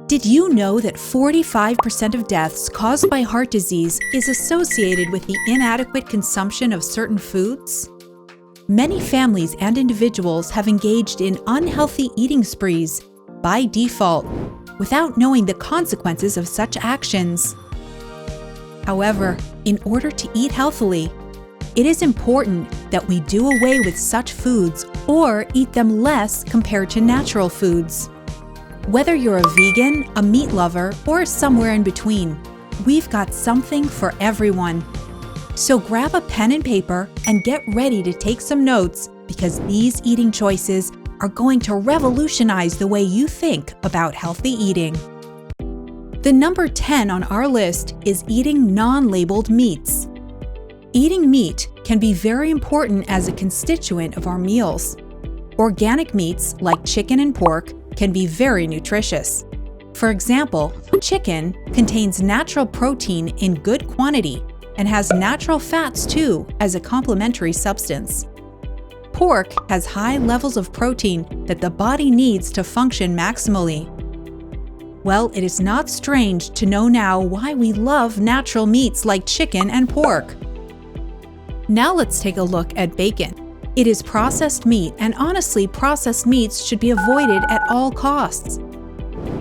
Did you know that 45% of deaths caused by heart disease is associated with the inadequate consumption of certain foods? Many families and individuals have engaged in unhealthy eating sprees by default, without knowing the consequences of such actions. However, in order to eat healthily, it is important that we do away with such foods or eat them less compared to natural foods. Whether you're a vegan, a meat lover, or somewhere in between, we've got something for everyone. So grab a pen and paper and get ready to take some notes, because these eating choices are going to revolutionize the way you think about healthy eating. The number 10 on our list is eating non-labeled meats. Eating meat can be very important as a constituent of our meals. Organic meats like chicken and pork can be very nutritious. For example, chicken contains natural protein in good quantity and has natural fats too as a complementary substance. Pork has high levels of protein that the body needs to function maximally. Well, it is not strange to know now why we love natural meats like chicken and pork. Now let's take a look at bacon. It is processed meat, and honestly, processed meats should be avoided at all costs.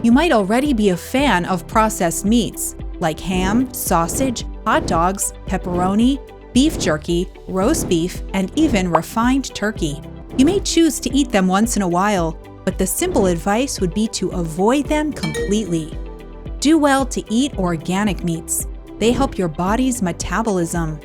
You might already be a fan of processed meats, like ham, sausage, hot dogs, pepperoni, beef jerky, roast beef, and even refined turkey. You may choose to eat them once in a while, but the simple advice would be to avoid them completely. Do well to eat organic meats. They help your body's metabolism.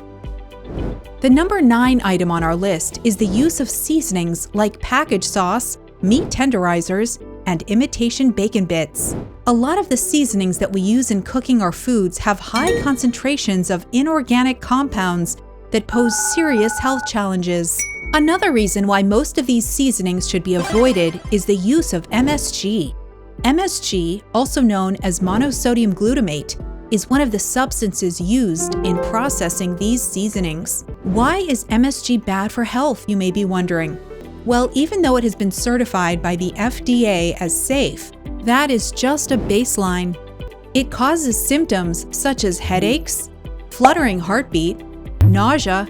The number 9 item on our list is the use of seasonings like packaged sauce, meat tenderizers, and imitation bacon bits. A lot of the seasonings that we use in cooking our foods have high concentrations of inorganic compounds that pose serious health challenges. Another reason why most of these seasonings should be avoided is the use of MSG. MSG, also known as monosodium glutamate, is one of the substances used in processing these seasonings. Why is MSG bad for health, you may be wondering? Well, even though it has been certified by the FDA as safe, that is just a baseline. It causes symptoms such as headaches, fluttering heartbeat, nausea,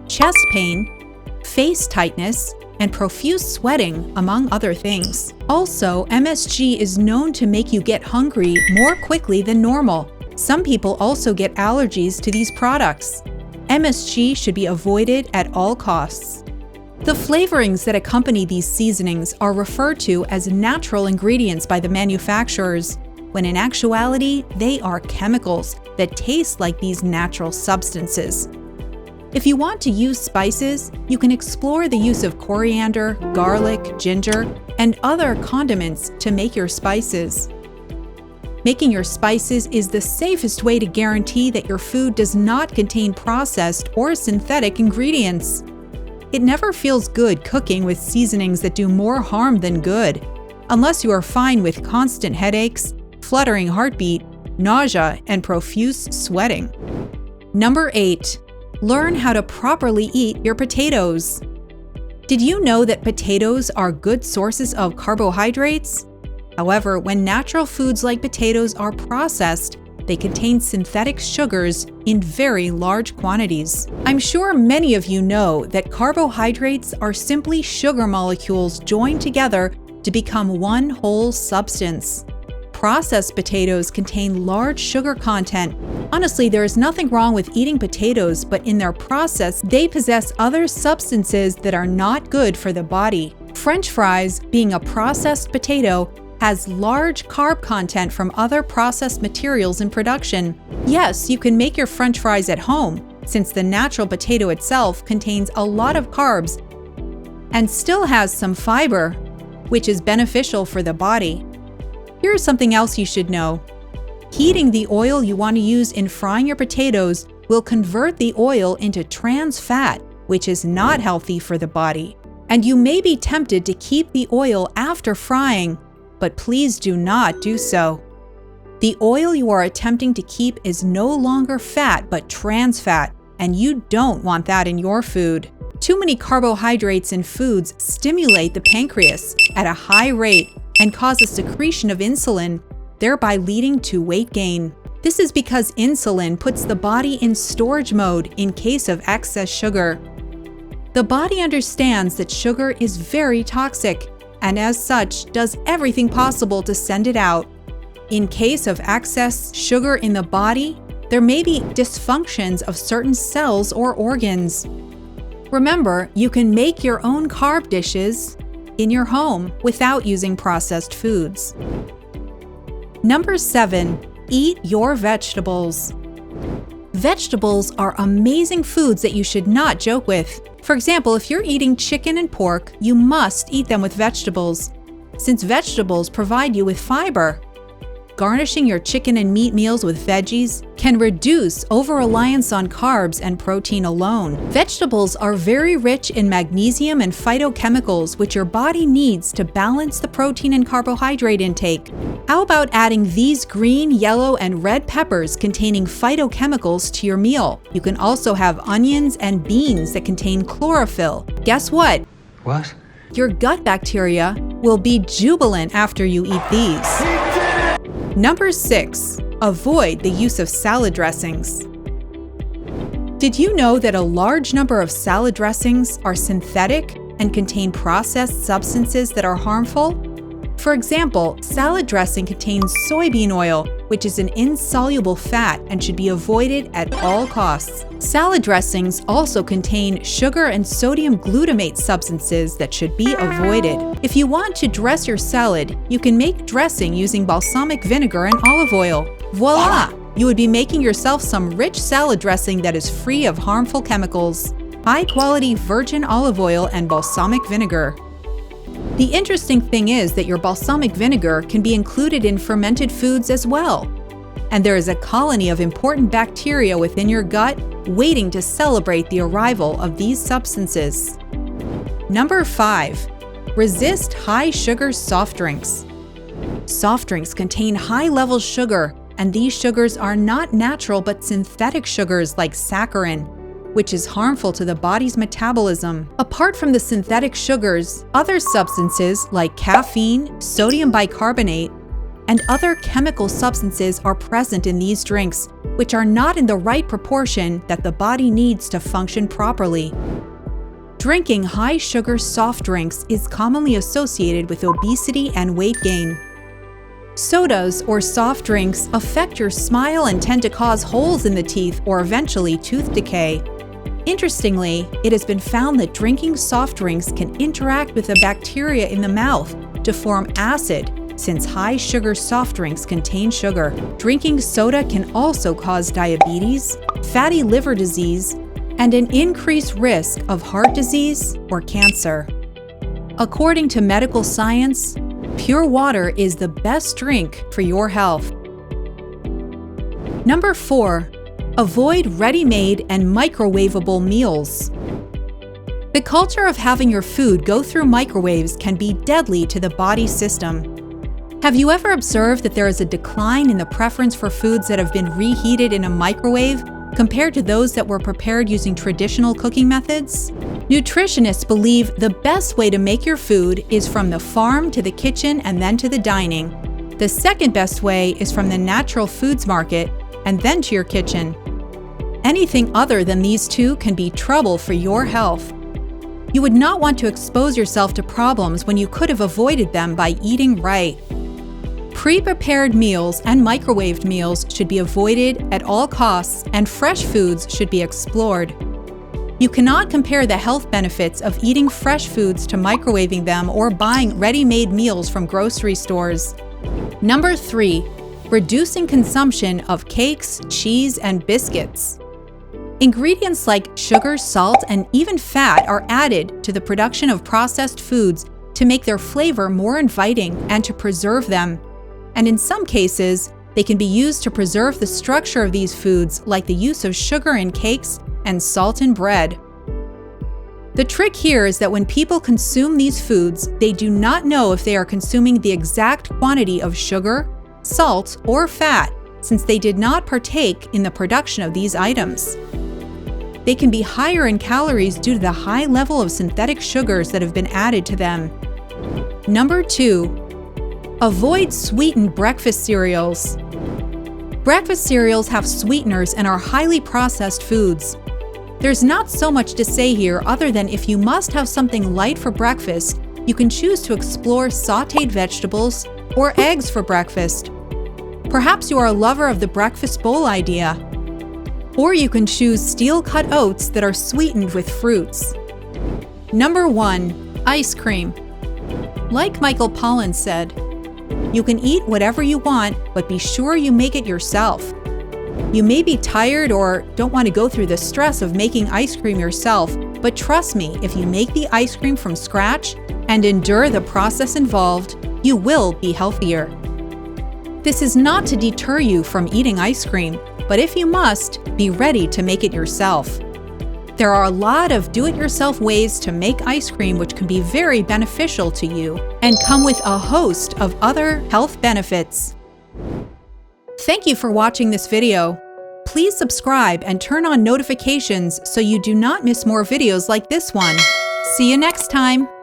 chest pain, face tightness, and profuse sweating, among other things. Also, MSG is known to make you get hungry more quickly than normal. Some people also get allergies to these products. MSG should be avoided at all costs. The flavorings that accompany these seasonings are referred to as natural ingredients by the manufacturers, when in actuality, they are chemicals that taste like these natural substances. If you want to use spices, you can explore the use of coriander, garlic, ginger, and other condiments to make your spices. Making your spices is the safest way to guarantee that your food does not contain processed or synthetic ingredients. It never feels good cooking with seasonings that do more harm than good, unless you are fine with constant headaches, fluttering heartbeat, nausea, and profuse sweating. Number 8. Learn how to properly eat your potatoes. Did you know that potatoes are good sources of carbohydrates? However, when natural foods like potatoes are processed, they contain synthetic sugars in very large quantities. I'm sure many of you know that carbohydrates are simply sugar molecules joined together to become one whole substance. Processed potatoes contain large sugar content. Honestly, there is nothing wrong with eating potatoes, but in their process, they possess other substances that are not good for the body. French fries, being a processed potato, has large carb content from other processed materials in production. Yes, you can make your French fries at home, since the natural potato itself contains a lot of carbs and still has some fiber, which is beneficial for the body. Here's something else you should know. Heating the oil you want to use in frying your potatoes will convert the oil into trans fat, which is not healthy for the body. And you may be tempted to keep the oil after frying, but please do not do so. The oil you are attempting to keep is no longer fat but trans fat, and you don't want that in your food. Too many carbohydrates in foods stimulate the pancreas at a high rate and cause a secretion of insulin, thereby leading to weight gain. This is because insulin puts the body in storage mode in case of excess sugar. The body understands that sugar is very toxic, and as such, does everything possible to send it out. In case of excess sugar in the body, there may be dysfunctions of certain cells or organs. Remember, you can make your own carb dishes in your home without using processed foods. Number 7. Eat your vegetables. Vegetables are amazing foods that you should not joke with. For example, if you're eating chicken and pork, you must eat them with vegetables, since vegetables provide you with fiber. Garnishing your chicken and meat meals with veggies can reduce over-reliance on carbs and protein alone. Vegetables are very rich in magnesium and phytochemicals, which your body needs to balance the protein and carbohydrate intake. How about adding these green, yellow, and red peppers containing phytochemicals to your meal? You can also have onions and beans that contain chlorophyll. Guess what? What? Your gut bacteria will be jubilant after you eat these. Number 6. Avoid the use of salad dressings. Did you know that a large number of salad dressings are synthetic and contain processed substances that are harmful? For example, salad dressing contains soybean oil, which is an insoluble fat and should be avoided at all costs. Salad dressings also contain sugar and sodium glutamate substances that should be avoided. If you want to dress your salad, you can make dressing using balsamic vinegar and olive oil. Voila! You would be making yourself some rich salad dressing that is free of harmful chemicals. High-quality virgin olive oil and balsamic vinegar. The interesting thing is that your balsamic vinegar can be included in fermented foods as well. And there is a colony of important bacteria within your gut waiting to celebrate the arrival of these substances. Number 5. Resist high-sugar soft drinks. Soft drinks contain high-level sugar, and these sugars are not natural but synthetic sugars like saccharin, which is harmful to the body's metabolism. Apart from the synthetic sugars, other substances like caffeine, sodium bicarbonate, and other chemical substances are present in these drinks, which are not in the right proportion that the body needs to function properly. Drinking high-sugar soft drinks is commonly associated with obesity and weight gain. Sodas or soft drinks affect your smile and tend to cause holes in the teeth or eventually tooth decay. Interestingly, it has been found that drinking soft drinks can interact with the bacteria in the mouth to form acid, since high-sugar soft drinks contain sugar. Drinking soda can also cause diabetes, fatty liver disease, and an increased risk of heart disease or cancer. According to medical science, pure water is the best drink for your health. Number 4. Avoid ready-made and microwavable meals. The culture of having your food go through microwaves can be deadly to the body system. Have you ever observed that there is a decline in the preference for foods that have been reheated in a microwave compared to those that were prepared using traditional cooking methods? Nutritionists believe the best way to make your food is from the farm to the kitchen and then to the dining. The second best way is from the natural foods market and then to your kitchen. Anything other than these two can be trouble for your health. You would not want to expose yourself to problems when you could have avoided them by eating right. Pre-prepared meals and microwaved meals should be avoided at all costs, and fresh foods should be explored. You cannot compare the health benefits of eating fresh foods to microwaving them or buying ready-made meals from grocery stores. Number 3. Reducing consumption of cakes, cheese, and biscuits. Ingredients like sugar, salt, and even fat are added to the production of processed foods to make their flavor more inviting and to preserve them. And in some cases, they can be used to preserve the structure of these foods, like the use of sugar in cakes and salt in bread. The trick here is that when people consume these foods, they do not know if they are consuming the exact quantity of sugar, salt, or fat, since they did not partake in the production of these items. They can be higher in calories due to the high level of synthetic sugars that have been added to them. Number 2. Avoid sweetened breakfast cereals. Breakfast cereals have sweeteners and are highly processed foods. There's not so much to say here other than if you must have something light for breakfast, you can choose to explore sautéed vegetables or eggs for breakfast. Perhaps you are a lover of the breakfast bowl idea. Or you can choose steel-cut oats that are sweetened with fruits. Number 1. Ice cream. Like Michael Pollan said, you can eat whatever you want, but be sure you make it yourself. You may be tired or don't want to go through the stress of making ice cream yourself, but trust me, if you make the ice cream from scratch and endure the process involved, you will be healthier. This is not to deter you from eating ice cream, but if you must, be ready to make it yourself. There are a lot of do-it-yourself ways to make ice cream which can be very beneficial to you and come with a host of other health benefits. Thank you for watching this video. Please subscribe and turn on notifications so you do not miss more videos like this one. See you next time!